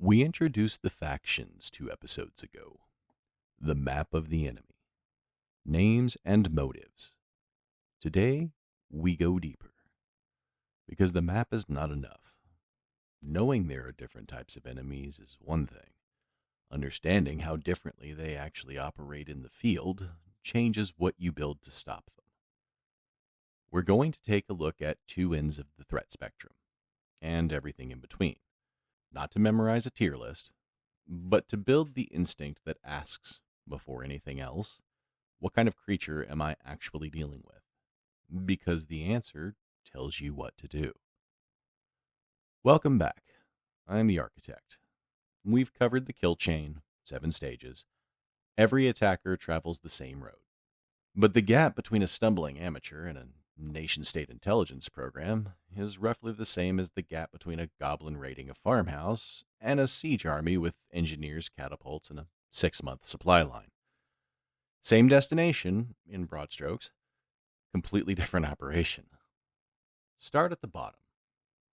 We introduced the factions 2 episodes ago. The map of the enemy. Names and motives. Today, we go deeper. Because the map is not enough. Knowing there are different types of enemies is one thing. Understanding how differently they actually operate in the field changes what you build to stop them. We're going to take a look at 2 ends of the threat spectrum, and everything in between. Not to memorize a tier list, but to build the instinct that asks, before anything else, what kind of creature am I actually dealing with? Because the answer tells you what to do. Welcome back. I'm the Architect. We've covered the kill chain, 7 stages. Every attacker travels the same road. But the gap between a stumbling amateur and a nation-state intelligence program is roughly the same as the gap between a goblin raiding a farmhouse and a siege army with engineers, catapults, and a 6-month supply line. Same destination, in broad strokes, completely different operation. Start at the bottom.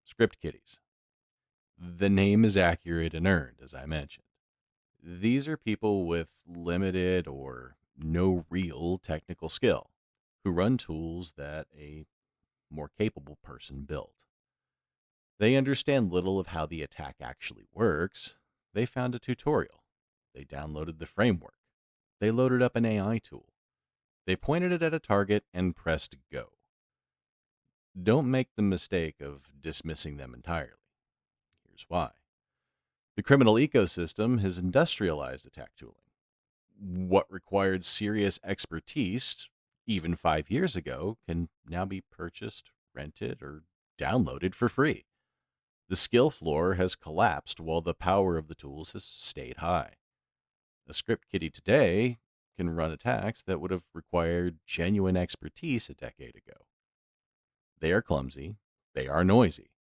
Script kiddies. The name is accurate and earned, as I mentioned. These are people with limited or no real technical skill, who run tools that a more capable person built. They understand little of how the attack actually works. They found a tutorial. They downloaded the framework. They loaded up an AI tool. They pointed it at a target and pressed go. Don't make the mistake of dismissing them entirely. Here's why. The criminal ecosystem has industrialized attack tooling. What required serious expertise even 5 years ago can now be purchased, rented, or downloaded for free. The skill floor has collapsed while the power of the tools has stayed high. A script kiddie today can run attacks that would have required genuine expertise a decade ago. They are clumsy. They are noisy.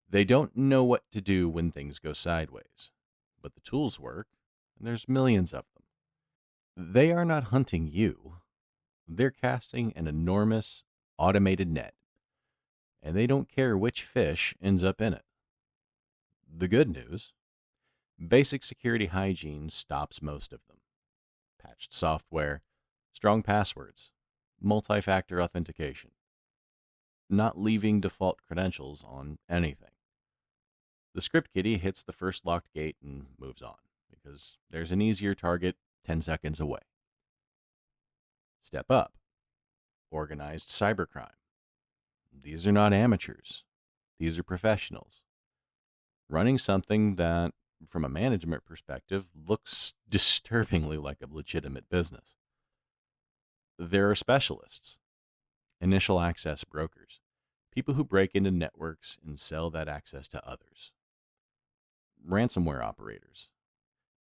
They don't know what to do when things go sideways. But the tools work, and there's millions of them. They are not hunting you. They're casting an enormous, automated net, and they don't care which fish ends up in it. The good news: basic security hygiene stops most of them. Patched software, strong passwords, multi-factor authentication. Not leaving default credentials on anything. The script kiddie hits the first locked gate and moves on, because there's an easier target 10 seconds away. Step up. Organized cybercrime. These are not amateurs. These are professionals. Running something that, from a management perspective, looks disturbingly like a legitimate business. There are specialists. Initial access brokers. People who break into networks and sell that access to others. Ransomware operators.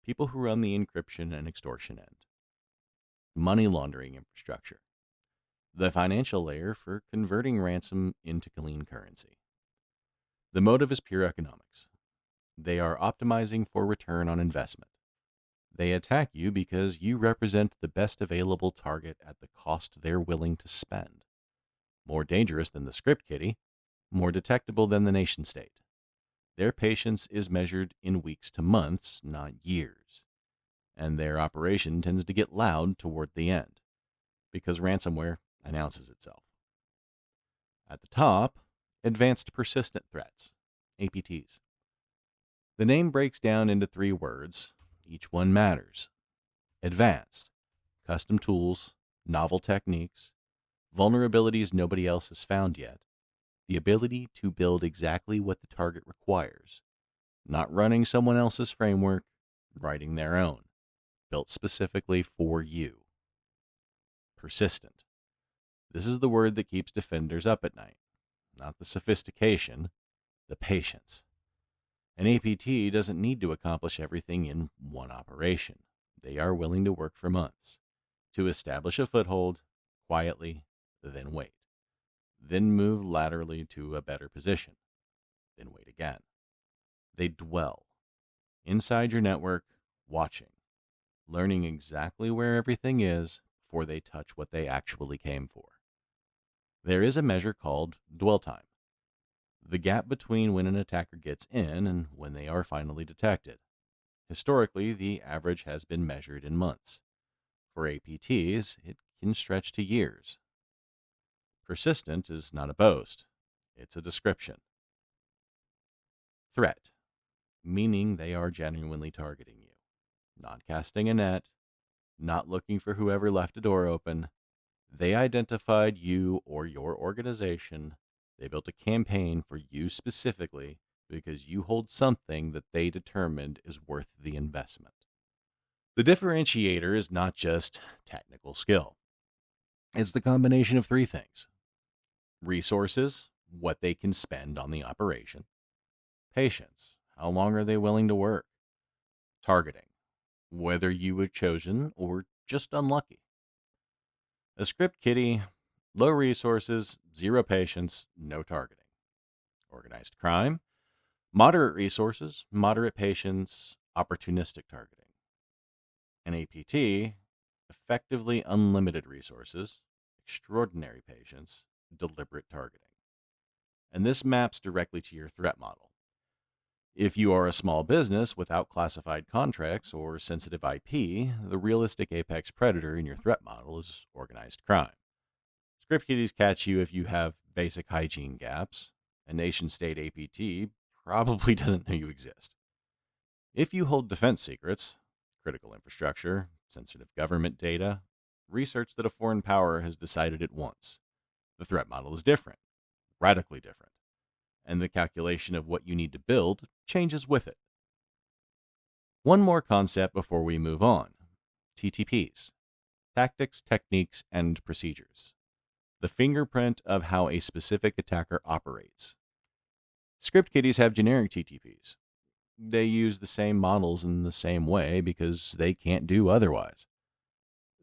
People who run the encryption and extortion end. Money laundering infrastructure. The financial layer for converting ransom into clean currency. The motive is pure economics. They are optimizing for return on investment. They attack you because you represent the best available target at the cost they're willing to spend. More dangerous than the script kiddie, more detectable than the nation state. Their patience is measured in weeks to months, not years. And their operation tends to get loud toward the end, because ransomware announces itself. At the top, advanced persistent threats, APTs. The name breaks down into 3 words. Each one matters. Advanced, custom tools, novel techniques, vulnerabilities nobody else has found yet, the ability to build exactly what the target requires, not running someone else's framework, writing their own, built specifically for you. Persistent. This is the word that keeps defenders up at night. Not the sophistication, the patience. An APT doesn't need to accomplish everything in one operation. They are willing to work for months, to establish a foothold, quietly, then wait. Then move laterally to a better position, then wait again. They dwell inside your network, watching, learning exactly where everything is before they touch what they actually came for. There is a measure called dwell time. the gap between when an attacker gets in and when they are finally detected. Historically, the average has been measured in months. For APTs, it can stretch to years. Persistent is not a boast, it's a description. Threat, meaning they are genuinely targeting you, not casting a net, not looking for whoever left a door open. They identified you or your organization. They built a campaign for you specifically because you hold something that they determined is worth the investment. The differentiator is not just technical skill. It's the combination of three things: resources, what they can spend on the operation; patience, how long are they willing to work; targeting, whether you were chosen or just unlucky. A script kiddie, low resources, zero patience, no targeting. Organized crime, moderate resources, moderate patience, opportunistic targeting. An APT, effectively unlimited resources, extraordinary patience, deliberate targeting. And this maps directly to your threat model. If you are a small business without classified contracts or sensitive IP, the realistic apex predator in your threat model is organized crime. Script kiddies catch you if you have basic hygiene gaps. A nation-state APT probably doesn't know you exist. If you hold defense secrets, critical infrastructure, sensitive government data, research that a foreign power has decided at once, the threat model is different, radically different, and the calculation of what you need to build changes with it. One more concept before we move on: TTPs, tactics, techniques, and procedures. The fingerprint of how a specific attacker operates. Script kiddies have generic TTPs. They use the same models in the same way because they can't do otherwise.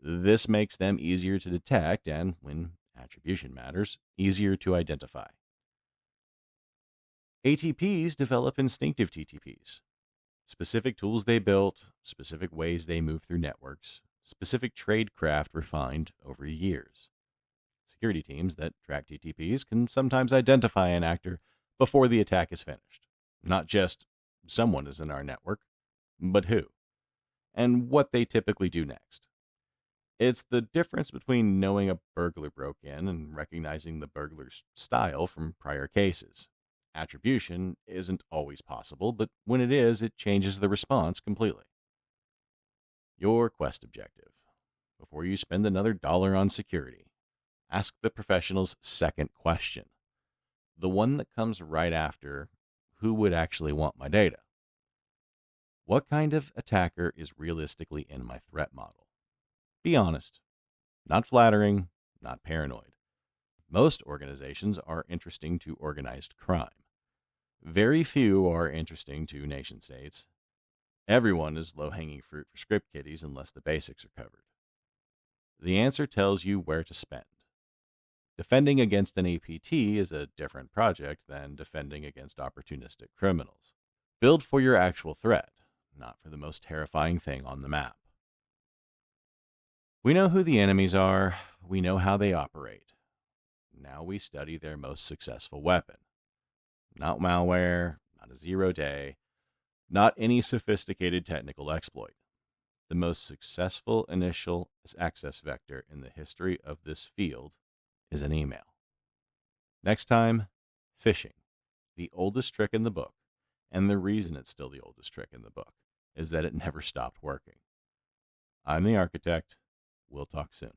This makes them easier to detect and, when attribution matters, easier to identify. ATPs develop instinctive TTPs. Specific tools they built, specific ways they move through networks, specific tradecraft refined over years. Security teams that track TTPs can sometimes identify an actor before the attack is finished. Not just someone is in our network, but who, and what they typically do next. It's the difference between knowing a burglar broke in and recognizing the burglar's style from prior cases. Attribution isn't always possible, but when it is, it changes the response completely. Your quest objective. Before you spend another dollar on security, ask the professional's second question, the one that comes right after, who would actually want my data? What kind of attacker is realistically in my threat model? Be honest. Not flattering, not paranoid. Most organizations are interesting to organized crime. Very few are interesting to nation states. Everyone is low-hanging fruit for script kiddies unless the basics are covered. The answer tells you where to spend. Defending against an APT is a different project than defending against opportunistic criminals. Build for your actual threat, not for the most terrifying thing on the map. We know who the enemies are. We know how they operate. Now we study their most successful weapon. Not malware, not a zero-day, not any sophisticated technical exploit. The most successful initial access vector in the history of this field is an email. Next time, phishing, the oldest trick in the book, and the reason it's still the oldest trick in the book is that it never stopped working. I'm the architect. We'll talk soon.